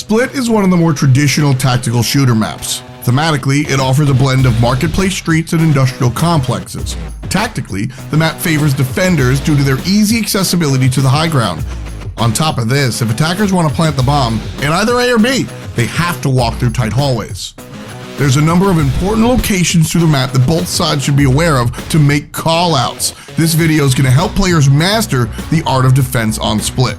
Split is one of the more traditional tactical shooter maps. Thematically, it offers a blend of marketplace streets and industrial complexes. Tactically, the map favors defenders due to their easy accessibility to the high ground. On top of this, if attackers want to plant the bomb in either A or B, they have to walk through tight hallways. There's a number of important locations through the map that both sides should be aware of to make callouts. This video is going to help players master the art of defense on Split.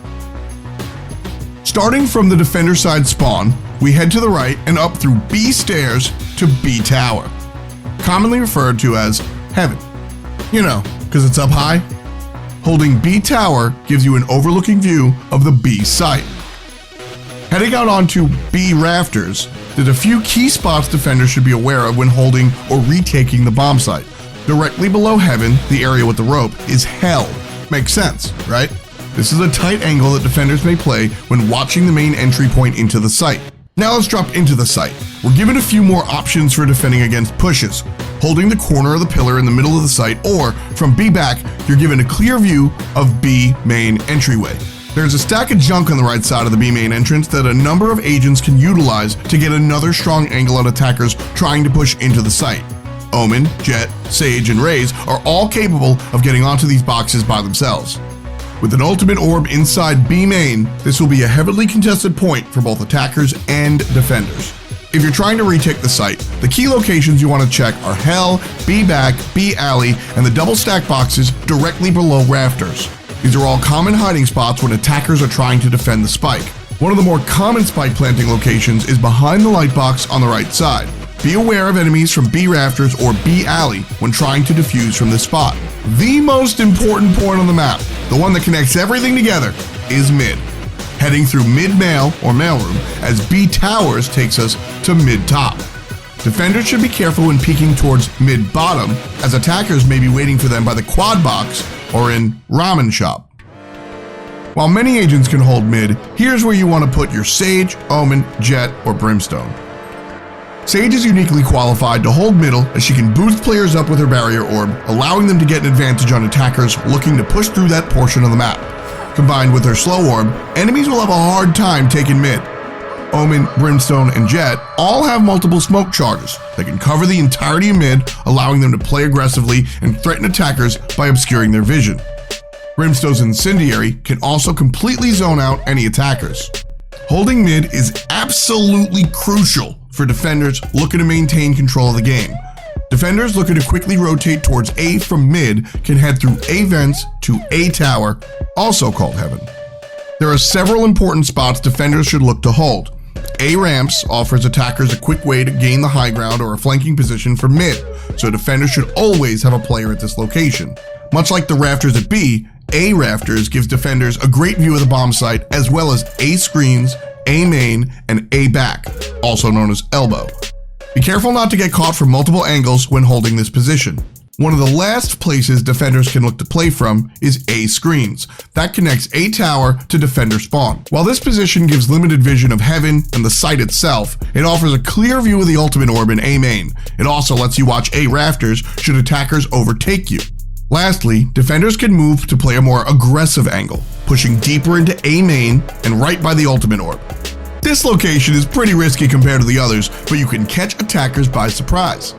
Starting from the defender side spawn, we head to the right and up through B stairs to B tower, commonly referred to as heaven. You know, because it's up high. Holding B tower gives you an overlooking view of the B site. Heading out onto B rafters, there's a few key spots defenders should be aware of when holding or retaking the bomb site. Directly below heaven, the area with the rope, is hell. Makes sense, right? This is a tight angle that defenders may play when watching the main entry point into the site. Now let's drop into the site. We're given a few more options for defending against pushes. Holding the corner of the pillar in the middle of the site, or from B back, you're given a clear view of B main entryway. There's a stack of junk on the right side of the B main entrance that a number of agents can utilize to get another strong angle on attackers trying to push into the site. Omen, Jet, Sage, and Raze are all capable of getting onto these boxes by themselves. With an ultimate orb inside B main, this will be a heavily contested point for both attackers and defenders. If you're trying to retake the site, the key locations you want to check are Hell, B back, B alley, and the double stack boxes directly below rafters. These are all common hiding spots when attackers are trying to defend the spike. One of the more common spike planting locations is behind the light box on the right side. Be aware of enemies from B rafters or B alley when trying to defuse from this spot. The most important point on the map, the one that connects everything together, is mid. Heading through mid-mail or mailroom as B towers takes us to mid-top. Defenders should be careful when peeking towards mid-bottom, as attackers may be waiting for them by the quad box or in ramen shop. While many agents can hold mid, here's where you want to put your Sage, Omen, Jet, or Brimstone. Sage is uniquely qualified to hold middle as she can boost players up with her barrier orb, allowing them to get an advantage on attackers looking to push through that portion of the map. Combined with her slow orb, enemies will have a hard time taking mid. Omen, Brimstone, and Jet all have multiple smoke charges that can cover the entirety of mid, allowing them to play aggressively and threaten attackers by obscuring their vision. Brimstone's Incendiary can also completely zone out any attackers. Holding mid is absolutely crucial for defenders looking to maintain control of the game. Defenders looking to quickly rotate towards A from mid can head through A vents to A tower, also called heaven. There are several important spots defenders should look to hold. A ramps offers attackers a quick way to gain the high ground or a flanking position from mid, so defenders should always have a player at this location. Much like the rafters at B, A rafters gives defenders a great view of the bomb site, as well as A screens, A main, and A back, also known as elbow. Be careful not to get caught from multiple angles when holding this position. One of the last places defenders can look to play from is A screens. That connects A tower to defender spawn. While this position gives limited vision of heaven and the site itself, it offers a clear view of the ultimate orb in A main. It also lets you watch A rafters should attackers overtake you. Lastly, defenders can move to play a more aggressive angle, pushing deeper into A main and right by the ultimate orb. This location is pretty risky compared to the others, but you can catch attackers by surprise.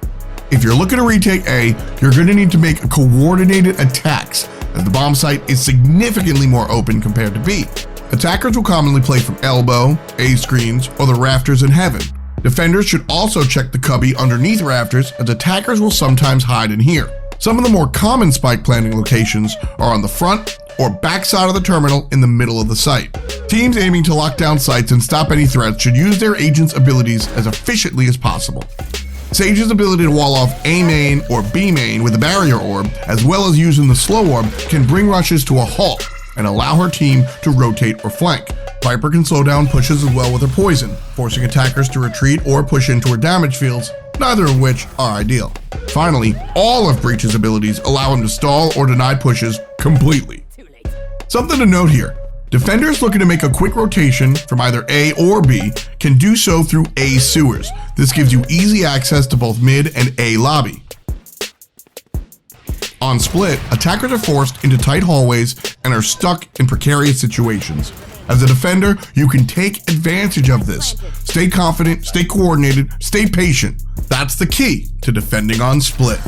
If you're looking to retake A, you're going to need to make coordinated attacks, as the bomb site is significantly more open compared to B. Attackers will commonly play from elbow, A screens, or the rafters in heaven. Defenders should also check the cubby underneath rafters, as attackers will sometimes hide in here. Some of the more common spike planting locations are on the front or back side of the terminal in the middle of the site. Teams aiming to lock down sites and stop any threats should use their agents' abilities as efficiently as possible. Sage's ability to wall off A main or B main with a barrier orb, as well as using the slow orb, can bring rushes to a halt and allow her team to rotate or flank. Viper can slow down pushes as well with her poison, forcing attackers to retreat or push into her damage fields, neither of which are ideal. Finally, all of Breach's abilities allow him to stall or deny pushes completely. Something to note here, defenders looking to make a quick rotation from either A or B can do so through A sewers. This gives you easy access to both mid and A lobby. On Split, attackers are forced into tight hallways and are stuck in precarious situations. As a defender, you can take advantage of this. Stay confident, stay coordinated, stay patient. That's the key to defending on Split.